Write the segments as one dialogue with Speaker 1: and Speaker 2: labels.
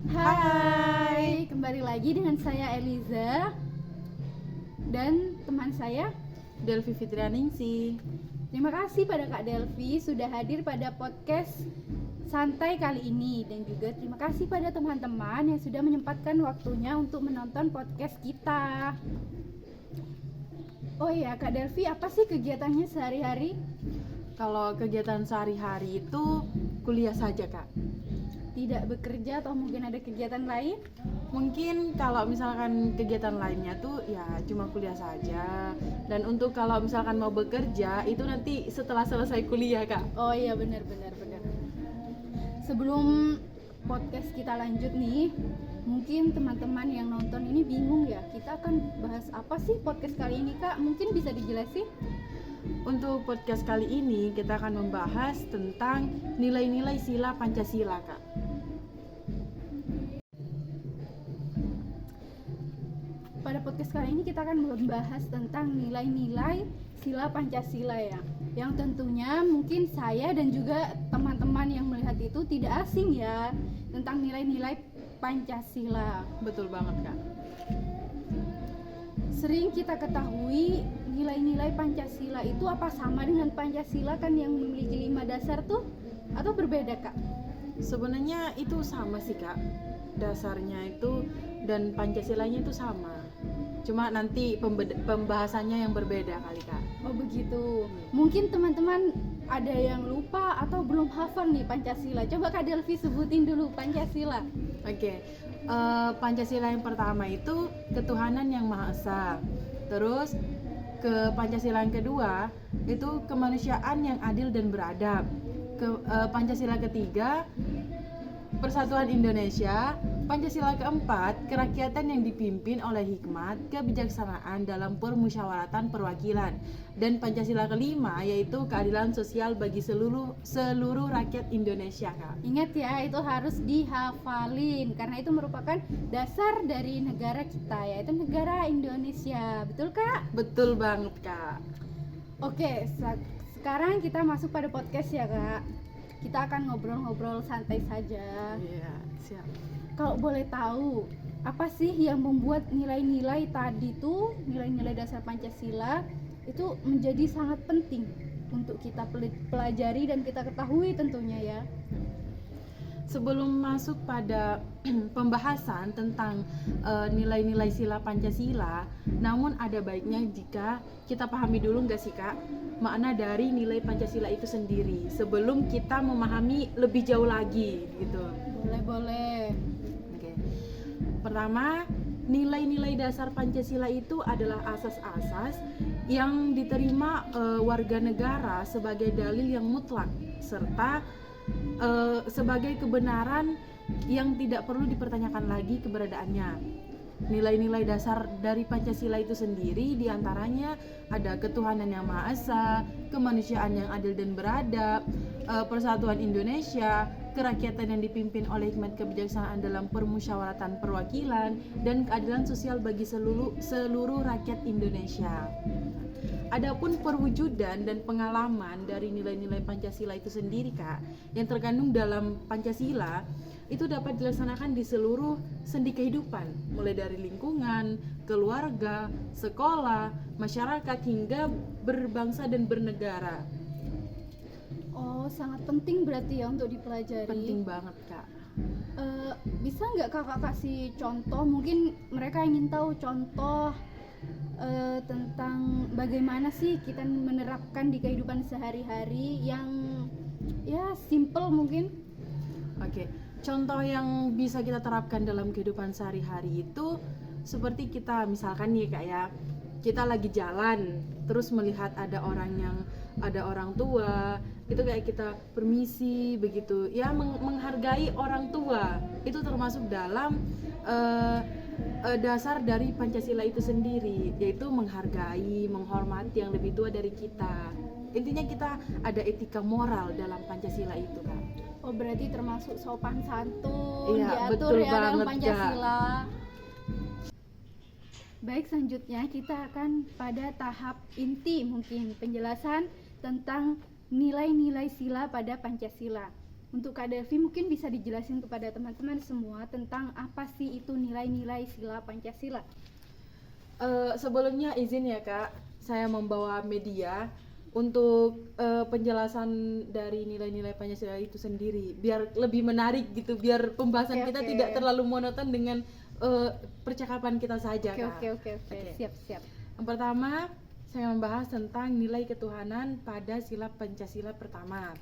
Speaker 1: Hai, kembali lagi dengan saya Eliza dan teman saya
Speaker 2: Delvi Fitrianingsih.
Speaker 1: Terima kasih pada Kak Delvi sudah hadir pada podcast santai kali ini. Dan juga terima kasih pada teman-teman yang sudah menyempatkan waktunya untuk menonton podcast kita. Oh iya Kak Delvi, apa sih kegiatannya sehari-hari?
Speaker 2: Kalau kegiatan sehari-hari itu kuliah saja, Kak.
Speaker 1: Tidak bekerja atau mungkin ada kegiatan lain?
Speaker 2: Mungkin kalau misalkan kegiatan lainnya tuh ya cuma kuliah saja. Dan untuk kalau misalkan mau bekerja itu nanti setelah selesai kuliah, Kak.
Speaker 1: Oh iya, benar. Sebelum podcast kita lanjut nih, mungkin teman-teman yang nonton ini bingung ya, kita akan bahas apa sih podcast kali ini, Kak? Mungkin bisa dijelasin?
Speaker 2: Untuk podcast kali ini kita akan membahas tentang nilai-nilai sila Pancasila, Kak.
Speaker 1: Pada podcast kali ini kita akan membahas tentang nilai-nilai sila Pancasila ya, yang tentunya mungkin saya dan juga teman-teman yang melihat itu tidak asing ya tentang nilai-nilai Pancasila.
Speaker 2: Betul banget, Kak.
Speaker 1: Sering kita ketahui nilai-nilai Pancasila itu apa sama dengan Pancasila kan yang memiliki 5 dasar tuh, atau berbeda, Kak?
Speaker 2: Sebenarnya itu sama sih, Kak. Dasarnya itu dan Pancasilanya itu sama. Cuma nanti pembahasannya yang berbeda kali, Kak.
Speaker 1: Oh begitu. Mungkin teman-teman ada yang lupa atau belum hafal nih Pancasila. Coba Kak Delvi sebutin dulu Pancasila.
Speaker 2: Oke. Pancasila yang pertama itu ketuhanan yang Maha Esa. Terus ke Pancasila yang kedua itu kemanusiaan yang adil dan beradab. Pancasila ketiga Persatuan Indonesia. Pancasila keempat kerakyatan yang dipimpin oleh hikmat, kebijaksanaan dalam permusyawaratan perwakilan. Dan Pancasila kelima yaitu keadilan sosial bagi seluruh rakyat Indonesia, Kak.
Speaker 1: Ingat ya, itu harus dihafalin karena itu merupakan dasar dari negara kita, yaitu negara Indonesia. Betul, Kak?
Speaker 2: Betul banget, Kak.
Speaker 1: Oke, sekarang kita masuk pada podcast ya, Kak. Kita akan ngobrol-ngobrol santai saja.
Speaker 2: Iya, siap.
Speaker 1: Kalau boleh tahu, apa sih yang membuat nilai-nilai tadi tuh, nilai-nilai dasar Pancasila itu menjadi sangat penting untuk kita pelajari dan kita ketahui tentunya ya?
Speaker 2: Sebelum masuk pada pembahasan tentang nilai-nilai sila Pancasila, namun ada baiknya jika kita pahami dulu nggak sih, Kak, makna dari nilai Pancasila itu sendiri sebelum kita memahami lebih jauh lagi gitu.
Speaker 1: Boleh.
Speaker 2: Oke. Pertama, nilai-nilai dasar Pancasila itu adalah asas-asas yang diterima warga negara sebagai dalil yang mutlak serta sebagai kebenaran yang tidak perlu dipertanyakan lagi keberadaannya. Nilai-nilai dasar dari Pancasila itu sendiri diantaranya ada ketuhanan yang Maha Esa, kemanusiaan yang adil dan beradab, persatuan Indonesia, kerakyatan yang dipimpin oleh hikmat kebijaksanaan dalam permusyawaratan perwakilan, dan keadilan sosial bagi seluruh rakyat Indonesia. Adapun perwujudan dan pengalaman dari nilai-nilai Pancasila itu sendiri, Kak, yang terkandung dalam Pancasila itu dapat dilaksanakan di seluruh sendi kehidupan, mulai dari lingkungan, keluarga, sekolah, masyarakat hingga berbangsa dan bernegara.
Speaker 1: Oh, sangat penting berarti ya untuk dipelajari.
Speaker 2: Penting banget, Kak.
Speaker 1: Bisa nggak kakak kasih contoh? Mungkin mereka ingin tahu contoh tentang bagaimana sih kita menerapkan di kehidupan sehari-hari yang ya simple mungkin.
Speaker 2: Oke. Contoh yang bisa kita terapkan dalam kehidupan sehari-hari itu seperti kita misalkan nih, Kak, ya, kita lagi jalan terus melihat ada orang tua, itu kayak kita permisi begitu ya, menghargai orang tua itu termasuk dalam dasar dari Pancasila itu sendiri, yaitu menghargai, menghormati yang lebih tua dari kita. Intinya kita ada etika moral dalam Pancasila itu, Kak.
Speaker 1: Oh, berarti termasuk sopan santun
Speaker 2: Iya,
Speaker 1: diatur
Speaker 2: betul
Speaker 1: ya dalam
Speaker 2: banget,
Speaker 1: Pancasila. Baik, selanjutnya kita akan pada tahap inti mungkin penjelasan tentang nilai-nilai sila pada Pancasila. Untuk Kak Delvi mungkin bisa dijelasin kepada teman-teman semua tentang apa sih itu nilai-nilai sila Pancasila.
Speaker 2: Sebelumnya izin ya Kak, saya membawa media untuk penjelasan dari nilai-nilai Pancasila itu sendiri, biar lebih menarik gitu, biar pembahasan
Speaker 1: Oke,
Speaker 2: kita
Speaker 1: oke.
Speaker 2: tidak terlalu monoton dengan percakapan kita saja Kak.
Speaker 1: Oke.
Speaker 2: Oke.
Speaker 1: Siap.
Speaker 2: Yang pertama, saya membahas tentang nilai ketuhanan pada sila Pancasila pertama.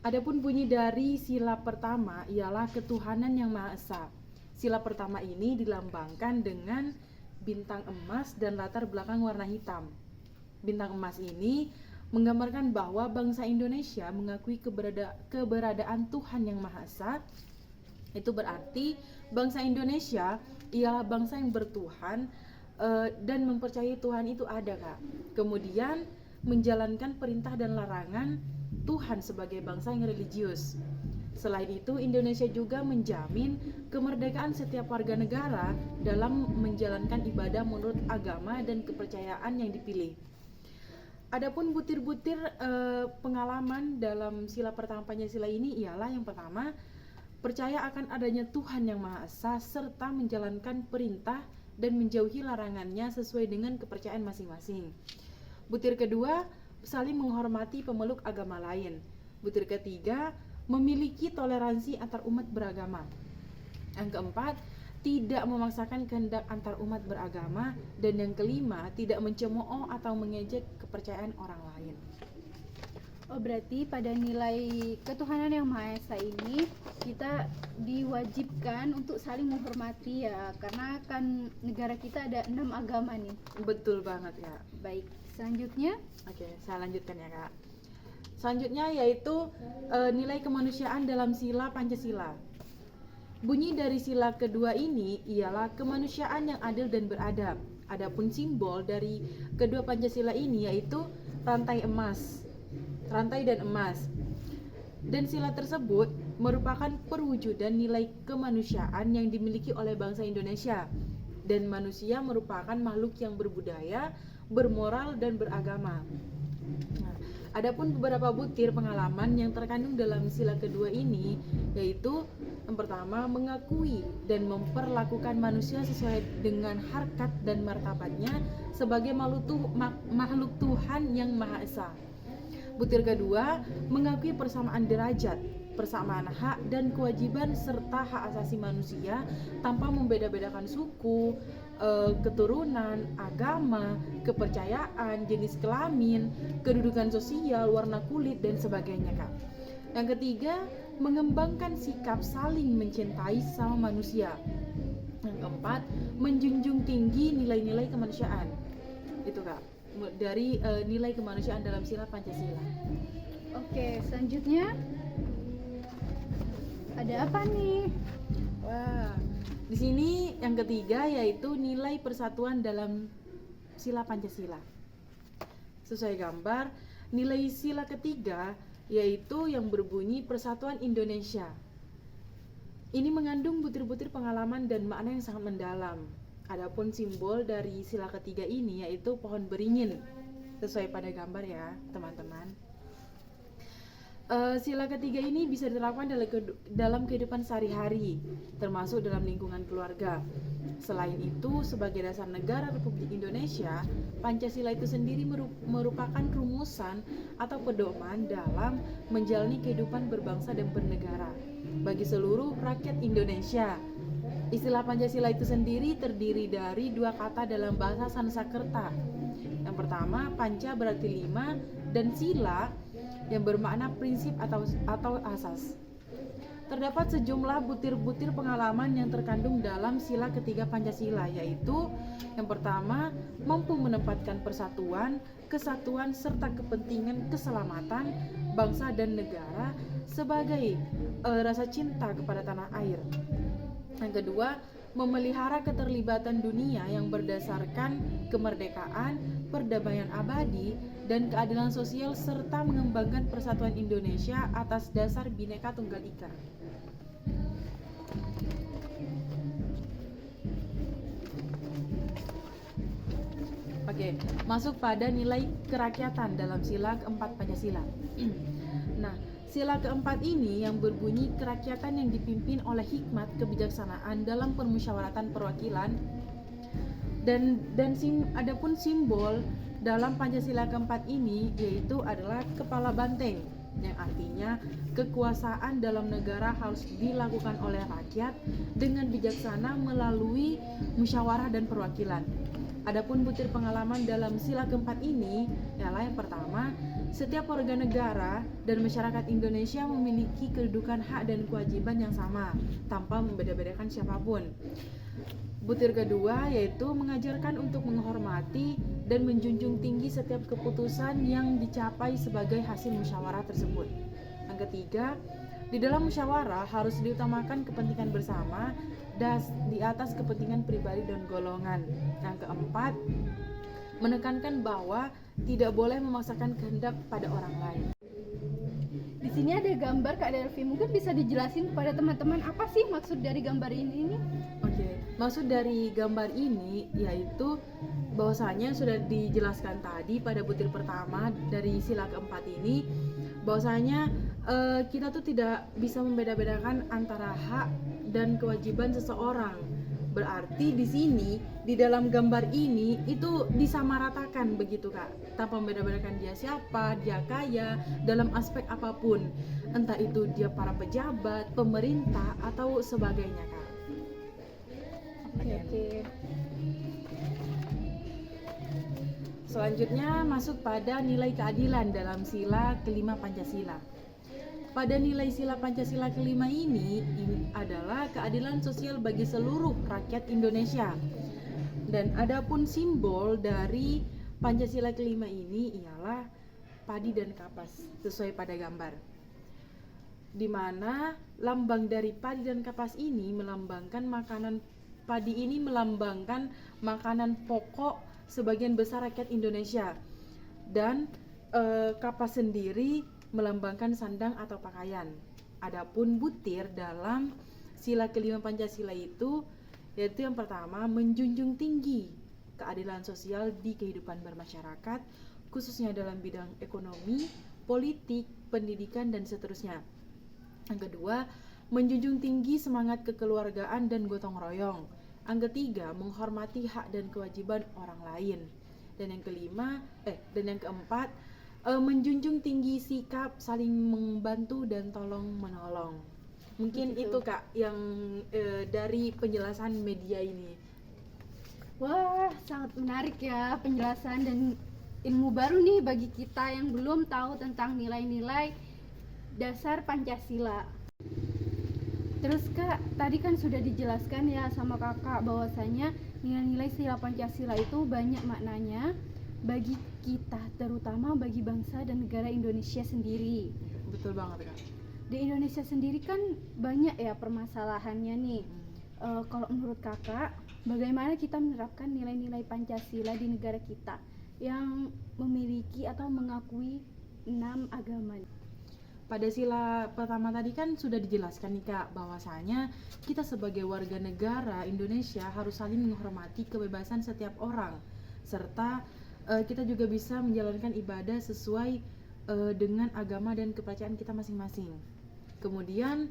Speaker 2: Adapun bunyi dari sila pertama ialah ketuhanan yang Maha Esa. Sila pertama ini dilambangkan dengan bintang emas dan latar belakang warna hitam. Bintang emas ini menggambarkan bahwa bangsa Indonesia mengakui keberadaan Tuhan yang Maha Esa. Itu berarti bangsa Indonesia ialah bangsa yang bertuhan dan mempercayai Tuhan itu ada Kak. Kemudian menjalankan perintah dan larangan Tuhan sebagai bangsa yang religius. Selain itu, Indonesia juga menjamin kemerdekaan setiap warga negara dalam menjalankan ibadah menurut agama dan kepercayaan yang dipilih. Adapun butir-butir pengalaman dalam sila pertama Pancasila ini ialah yang pertama, percaya akan adanya Tuhan yang Maha Esa serta menjalankan perintah dan menjauhi larangannya sesuai dengan kepercayaan masing-masing. Butir kedua, saling menghormati pemeluk agama lain. Butir ketiga, memiliki toleransi antar umat beragama. Yang keempat, tidak memaksakan kehendak antar umat beragama. Dan yang kelima, tidak mencemooh atau mengejek kepercayaan orang lain.
Speaker 1: Oh, berarti pada nilai ketuhanan yang Maha Esa ini kita diwajibkan untuk saling menghormati ya, karena kan negara kita ada 6 agama nih.
Speaker 2: Betul banget Kak.
Speaker 1: Baik, selanjutnya
Speaker 2: Oke, saya lanjutkan ya Kak. Selanjutnya yaitu nilai kemanusiaan dalam sila Pancasila. Bunyi dari sila kedua ini ialah kemanusiaan yang adil dan beradab. Adapun simbol dari kedua Pancasila ini yaitu rantai dan emas. Dan sila tersebut merupakan perwujudan nilai kemanusiaan yang dimiliki oleh bangsa Indonesia. Dan manusia merupakan makhluk yang berbudaya, bermoral dan beragama. Nah, adapun beberapa butir pengalaman yang terkandung dalam sila kedua ini yaitu yang pertama, mengakui dan memperlakukan manusia sesuai dengan harkat dan martabatnya sebagai makhluk Tuhan yang Maha Esa. Butir kedua, mengakui persamaan derajat, persamaan hak dan kewajiban serta hak asasi manusia tanpa membeda-bedakan suku, keturunan, agama, kepercayaan, jenis kelamin, kedudukan sosial, warna kulit dan sebagainya Kak. Yang ketiga, mengembangkan sikap saling mencintai sama manusia. Yang keempat, menjunjung tinggi nilai-nilai kemanusiaan. Itu Kak, dari nilai kemanusiaan dalam sila Pancasila.
Speaker 1: oke, selanjutnya ada apa nih?
Speaker 2: Wah, di sini yang ketiga yaitu nilai persatuan dalam sila Pancasila. Sesuai gambar, nilai sila ketiga yaitu yang berbunyi Persatuan Indonesia. Ini mengandung butir-butir pengalaman dan makna yang sangat mendalam. Adapun simbol dari sila ketiga ini yaitu pohon beringin. Sesuai pada gambar ya, teman-teman. Sila ketiga ini bisa diterapkan dalam kehidupan sehari-hari, termasuk dalam lingkungan keluarga. Selain itu, sebagai dasar negara Republik Indonesia, Pancasila itu sendiri merupakan rumusan atau pedoman dalam menjalani kehidupan berbangsa dan bernegara bagi seluruh rakyat Indonesia. Istilah Pancasila itu sendiri terdiri dari dua kata dalam bahasa Sanskerta. Yang pertama, panca berarti 5 dan sila yang bermakna prinsip atau asas. Terdapat sejumlah butir-butir pengalaman yang terkandung dalam sila ketiga Pancasila, yaitu yang pertama, mampu menempatkan persatuan, kesatuan serta kepentingan keselamatan bangsa dan negara sebagai rasa cinta kepada tanah air. Yang kedua, memelihara keterlibatan dunia yang berdasarkan kemerdekaan, perdamaian abadi, dan keadilan sosial serta mengembangkan persatuan Indonesia atas dasar Bhinneka Tunggal Ika. Oke, masuk pada nilai kerakyatan dalam sila keempat Pancasila. Nah, Sila keempat ini yang berbunyi kerakyatan yang dipimpin oleh hikmat kebijaksanaan dalam permusyawaratan perwakilan adapun simbol dalam Pancasila keempat ini yaitu adalah kepala banteng, yang artinya kekuasaan dalam negara harus dilakukan oleh rakyat dengan bijaksana melalui musyawarah dan perwakilan. Adapun butir pengalaman dalam sila keempat ini ialah yang pertama, setiap warga negara dan masyarakat Indonesia memiliki kedudukan hak dan kewajiban yang sama tanpa membeda-bedakan siapapun. Butir kedua yaitu mengajarkan untuk menghormati dan menjunjung tinggi setiap keputusan yang dicapai sebagai hasil musyawarah tersebut. Yang ketiga, di dalam musyawarah harus diutamakan kepentingan bersama di atas kepentingan pribadi dan golongan. Yang keempat, menekankan bahwa tidak boleh memaksakan kehendak pada orang lain.
Speaker 1: Di sini ada gambar Kak Delvi, mungkin bisa dijelasin kepada teman-teman apa sih maksud dari gambar ini?
Speaker 2: Oke, maksud dari gambar ini yaitu bahwasanya sudah dijelaskan tadi pada butir pertama dari sila keempat ini, bahwasanya kita tuh tidak bisa membeda-bedakan antara hak dan kewajiban seseorang. Berarti di sini di dalam gambar ini itu disamaratakan begitu Kak, tanpa membeda-bedakan dia siapa, dia kaya dalam aspek apapun, entah itu dia para pejabat, pemerintah atau sebagainya Kak.
Speaker 1: Oke.
Speaker 2: Selanjutnya masuk pada nilai keadilan dalam sila kelima Pancasila. Pada nilai sila Pancasila kelima ini adalah keadilan sosial bagi seluruh rakyat Indonesia. Dan adapun simbol dari Pancasila kelima ini ialah padi dan kapas sesuai pada gambar. Di mana lambang dari padi dan kapas ini melambangkan makanan pokok sebagian besar rakyat Indonesia. Dan kapas sendiri melambangkan sandang atau pakaian. Adapun butir dalam sila kelima Pancasila itu yaitu yang pertama, menjunjung tinggi keadilan sosial di kehidupan bermasyarakat, khususnya dalam bidang ekonomi, politik, pendidikan, dan seterusnya. Yang kedua, menjunjung tinggi semangat kekeluargaan dan gotong royong. Yang ketiga, menghormati hak dan kewajiban orang lain. Dan yang keempat, menjunjung tinggi sikap saling membantu dan tolong menolong. Mungkin itu Kak yang dari penjelasan media ini.
Speaker 1: Wah, sangat menarik ya penjelasan dan ilmu baru nih bagi kita yang belum tahu tentang nilai-nilai dasar Pancasila. Terus Kak, tadi kan sudah dijelaskan ya sama Kakak bahwasanya nilai-nilai sila Pancasila itu banyak maknanya bagi kita, terutama bagi bangsa dan negara Indonesia sendiri.
Speaker 2: Betul banget Kak.
Speaker 1: Di Indonesia sendiri kan banyak ya permasalahannya nih. Kalau menurut Kakak, bagaimana kita menerapkan nilai-nilai Pancasila di negara kita yang memiliki atau mengakui 6 agama?
Speaker 2: Pada sila pertama tadi kan sudah dijelaskan nih Kak, bahwasanya kita sebagai warga negara Indonesia harus saling menghormati kebebasan setiap orang, serta kita juga bisa menjalankan ibadah sesuai dengan agama dan kepercayaan kita masing-masing. Kemudian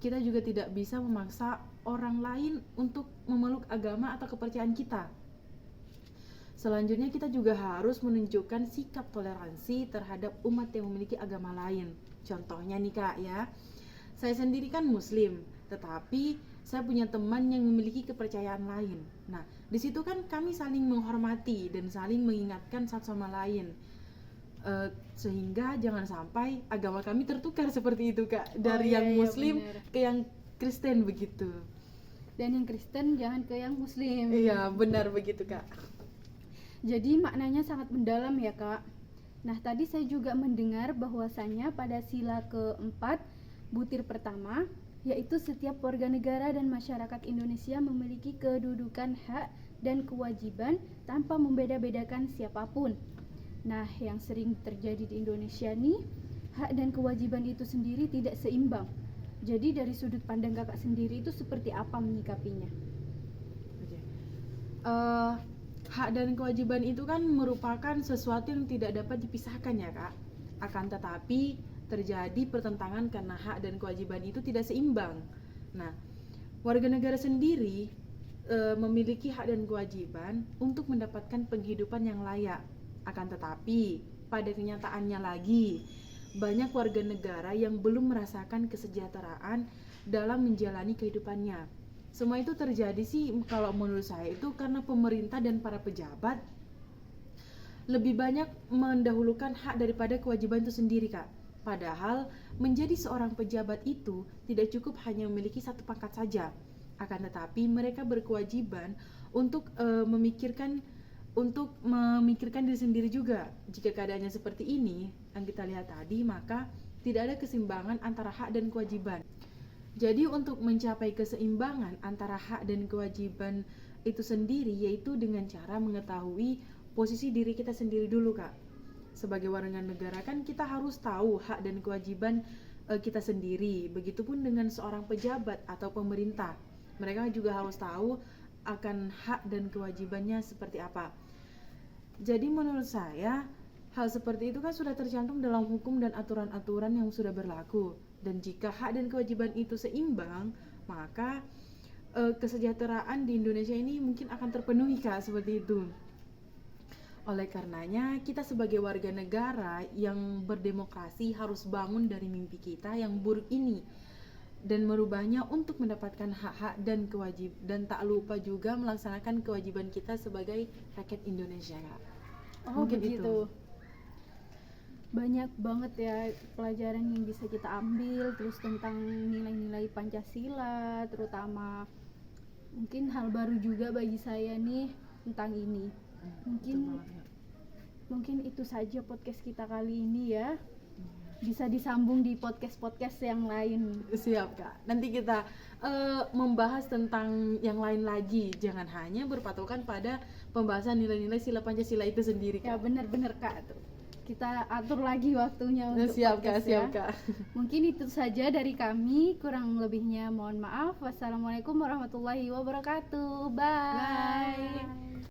Speaker 2: kita juga tidak bisa memaksa orang lain untuk memeluk agama atau kepercayaan kita. Selanjutnya kita juga harus menunjukkan sikap toleransi terhadap umat yang memiliki agama lain. Contohnya nih Kak ya, saya sendiri kan muslim, tetapi saya punya teman yang memiliki kepercayaan lain. Nah, di situ kan kami saling menghormati dan saling mengingatkan satu sama lain. Sehingga jangan sampai agama kami tertukar seperti itu Kak, dari yang muslim ke yang Kristen begitu.
Speaker 1: Dan yang Kristen jangan ke yang muslim.
Speaker 2: Iya, benar begitu Kak.
Speaker 1: Jadi maknanya sangat mendalam ya Kak. Nah, tadi saya juga mendengar bahwasannya pada sila keempat butir pertama, yaitu setiap warga negara dan masyarakat Indonesia memiliki kedudukan hak dan kewajiban tanpa membeda-bedakan siapapun. Nah, yang sering terjadi di Indonesia nih, hak dan kewajiban itu sendiri tidak seimbang. Jadi dari sudut pandang Kakak sendiri itu seperti apa menyikapinya?
Speaker 2: Hak dan kewajiban itu kan merupakan sesuatu yang tidak dapat dipisahkan ya Kak. Akan tetapi terjadi pertentangan karena hak dan kewajiban itu tidak seimbang. Nah, warga negara sendiri memiliki hak dan kewajiban untuk mendapatkan penghidupan yang layak. Akan tetapi, pada kenyataannya lagi, banyak warga negara yang belum merasakan kesejahteraan dalam menjalani kehidupannya. Semua itu terjadi sih kalau menurut saya itu karena pemerintah dan para pejabat lebih banyak mendahulukan hak daripada kewajiban itu sendiri, Kak. Padahal menjadi seorang pejabat itu tidak cukup hanya memiliki satu pangkat saja. Akan tetapi mereka berkewajiban untuk memikirkan diri sendiri juga. Jika keadaannya seperti ini yang kita lihat tadi, maka tidak ada keseimbangan antara hak dan kewajiban. Jadi untuk mencapai keseimbangan antara hak dan kewajiban itu sendiri, yaitu dengan cara mengetahui posisi diri kita sendiri dulu, Kak. Sebagai warga negara kan kita harus tahu hak dan kewajiban kita sendiri. Begitupun dengan seorang pejabat atau pemerintah. Mereka juga harus tahu akan hak dan kewajibannya seperti apa. Jadi menurut saya, hal seperti itu kan sudah tercantum dalam hukum dan aturan-aturan yang sudah berlaku. Dan jika hak dan kewajiban itu seimbang, maka kesejahteraan di Indonesia ini mungkin akan terpenuhi, Kak, seperti itu. Oleh karenanya, kita sebagai warga negara yang berdemokrasi harus bangun dari mimpi kita yang buruk ini dan merubahnya untuk mendapatkan hak-hak dan kewajiban, dan tak lupa juga melaksanakan kewajiban kita sebagai rakyat Indonesia, Kak.
Speaker 1: Mungkin begitu. Banyak banget ya pelajaran yang bisa kita ambil, terus tentang nilai-nilai Pancasila, terutama mungkin hal baru juga bagi saya nih tentang ini. Mungkin itu saja podcast kita kali ini ya. Bisa disambung di podcast-podcast yang lain.
Speaker 2: Siap, Kak. Nanti kita membahas tentang yang lain lagi. Jangan hanya berpatokan pada pembahasan nilai-nilai sila Pancasila itu sendiri, Kak.
Speaker 1: Ya benar-benar, Kak. Kita atur lagi waktunya untuk
Speaker 2: siap,
Speaker 1: podcast,
Speaker 2: Kak, siap,
Speaker 1: ya.
Speaker 2: Kak.
Speaker 1: Mungkin itu saja dari kami. Kurang lebihnya mohon maaf. Wassalamualaikum warahmatullahi wabarakatuh. Bye.